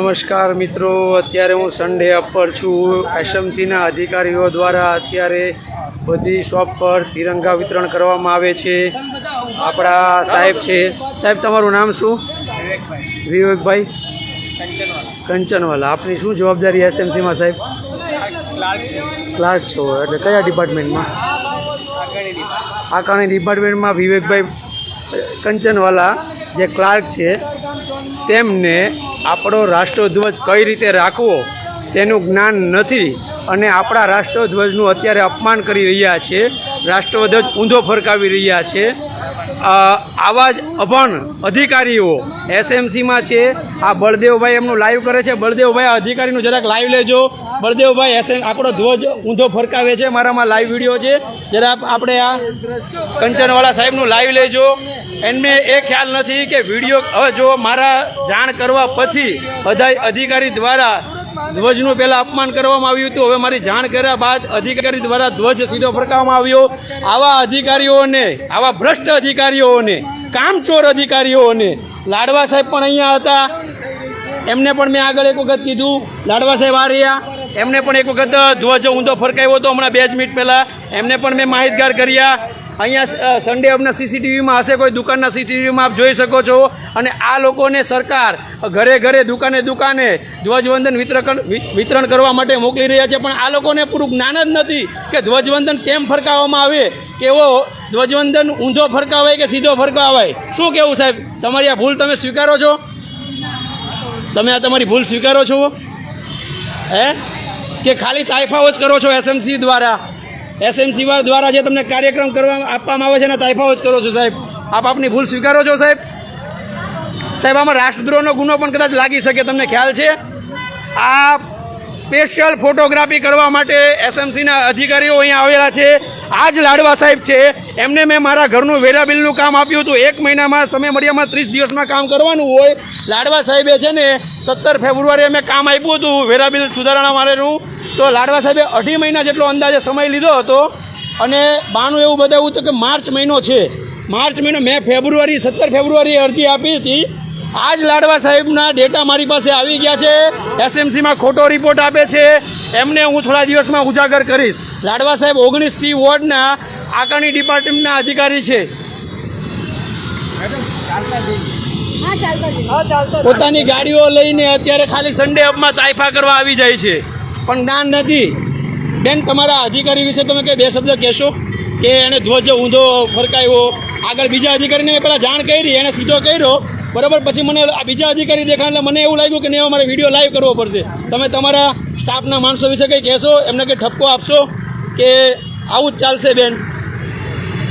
નમસ્કાર મિત્રો, અત્યારે હું સન્ડે અપ પર છું। એસએમસીના અધિકારીઓ દ્વારા અત્યારે બધી શોપ પર તિરંગા વિતરણ કરવામાં આવે છે। આપણા સાહેબ છે, સાહેબ તમારું નામ શું? વિવેકભાઈ કંચનવાલા। આપની શું જવાબદારી એસએમસીમાં સાહેબ? ક્લાર્ક છો, એટલે કયા ડિપાર્ટમેન્ટમાં? આકારણી ડિપાર્ટમેન્ટમાં વિવેકભાઈ કંચનવાલા જે ક્લાર્ક છે તેમને આપણો રાષ્ટ્રધ્વજ કઈ રીતે રાખવો તેનું જ્ઞાન નથી અને આપણા રાષ્ટ્રધ્વજનું અત્યારે અપમાન કરી રહ્યા છે, રાષ્ટ્રધ્વજ ઊંધો ફરકાવી રહ્યા છે। આવા જ અભણ અધિકારીઓ એસએમસીમાં છે। આ બળદેવભાઈ એમનું લાઈવ કરે છે। બળદેવભાઈ આ અધિકારીનું જરાક લાઈવ લેજો। બળદેવભાઈ આપણો ધ્વજ ઊંધો ફરકાવે છે, મારામાં લાઈવ વિડીયો છે, જરાક આપણે આ કંચનવાલા સાહેબનું લાઈવ લેજો। એમને એ ખ્યાલ નથી કે વિડીયો હવે જો મારા જાણ કરવા પછી અધિકારી દ્વારા ધ્વજનું પહેલાં અપમાન કરવામાં આવ્યું હતું, હવે મારી જાણ કર્યા બાદ અધિકારી દ્વારા ધ્વજ સીધો ફરકાવવામાં આવ્યો। આવા અધિકારીઓને, આવા ભ્રષ્ટ અધિકારીઓને, કામચોર અધિકારીઓને, લાડવા સાહેબ પણ અહીંયા હતા, એમને પણ મેં આગળ એક વખત કીધું, લાડવા સાહેબ આ રહ્યા, એમને પણ એક વખત ધ્વજ ઊંધો ફરકાવ્યો હતો હમણાં 2 મિનિટ પહેલાં, એમને પણ મેં માહિતગાર કર્યા। અહીંયા સન્ડે અપના સીસીટીવીમાં હશે, કોઈ દુકાનના સીસીટીવીમાં આપ જોઈ શકો છો। અને આ લોકોને સરકાર ઘરે ઘરે, દુકાને દુકાને ધ્વજવંદન વિતરણ કરવા માટે મોકલી રહ્યા છે, પણ આ લોકોને પૂરું જ્ઞાન જ નથી કે ધ્વજવંદન કેમ ફરકાવવામાં આવે, કેવો ધ્વજવંદન ઊંધો ફરકાવાય કે સીધો ફરકાવાય। શું કહેવું સાહેબ, તમારી આ ભૂલ તમે સ્વીકારો છો? તમે આ તમારી ભૂલ સ્વીકારો છો કે ખાલી તાઇફાઓ જ કરો છો એસએમસી દ્વારા? એસએમસી દ્વારા જે તમને કાર્યક્રમ કરવા આપવામાં આવે છે ને તાઇફાઓ જ કરો છો સાહેબ? આપ આપની ભૂલ સ્વીકારો છો સાહેબ? સાહેબ આમાં રાષ્ટ્રદ્રોહનો ગુનો પણ કદાચ લાગી શકે, તમને ખ્યાલ છે? આ સ્પેશિયલ ફોટોગ્રાફી કરવા માટે એસએમસીના અધિકારીઓ અહીંયા આવેલા છે। આ જ લાડવા સાહેબ છે, એમને મેં મારા ઘરનું વેરાબિલનું કામ આપ્યું હતું। 1 મહિનામાં સમય મર્યાદામાં 30 દિવસમાં કામ કરવાનું હોય। લાડવા સાહેબે છે ને 17 ફેબ્રુઆરીએ મેં કામ આપ્યું હતું વેરાબિલ સુધારણા માટેનું, તો લાડવા સાહેબે 2.5 મહિના જેટલો અંદાજે સમય લીધો હતો અને બાનું એવું બતાવ્યું હતું કે માર્ચ મહિનો છે, માર્ચ મહિનો, મેં 17 ફેબ્રુઆરીએ અરજી આપી હતી। આ જ લાડવા સાહેબના ડેટા મારી પાસે આવી ગયા છે, એસએમસીમાં ખોટો રિપોર્ટ આપે છે, એમને હું થોડા દિવસમાં ઉજાગર કરીશ। લાડવા સાહેબ 19C વોર્ડના આકારણી ડિપાર્ટમેન્ટના અધિકારી છે, પોતાની ગાડીઓ લઈને અત્યારે ખાલી સન્ડે અપમાં તાઇફા કરવા આવી જાય છે, પણ જ્ઞાન નથી। બેન, તમારા અધિકારી વિશે તમે કંઈ 2 શબ્દ કહેશો કે એને ધ્વજ ઊંધો ફરકાવ્યો? આગળ બીજા અધિકારીને મેં પહેલાં જાણ કરી, એને સીધો કર્યો બરાબર, પછી મને આ બીજા અધિકારી દેખાય એટલે મને એવું લાગ્યું કે નહીં, અમારે વિડીયો લાઈવ કરવો પડશે। તમે તમારા સ્ટાફના માણસો વિશે કંઈ કહેશો, એમને કંઈ ઠપકો આપશો કે આવું જ ચાલશે? બેન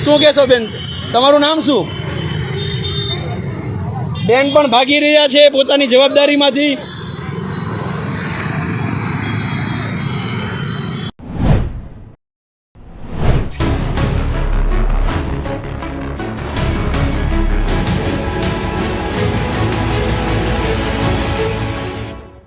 શું કહેશો? બેન તમારું નામ શું? બેન પણ ભાગી રહ્યા છે પોતાની જવાબદારીમાંથી।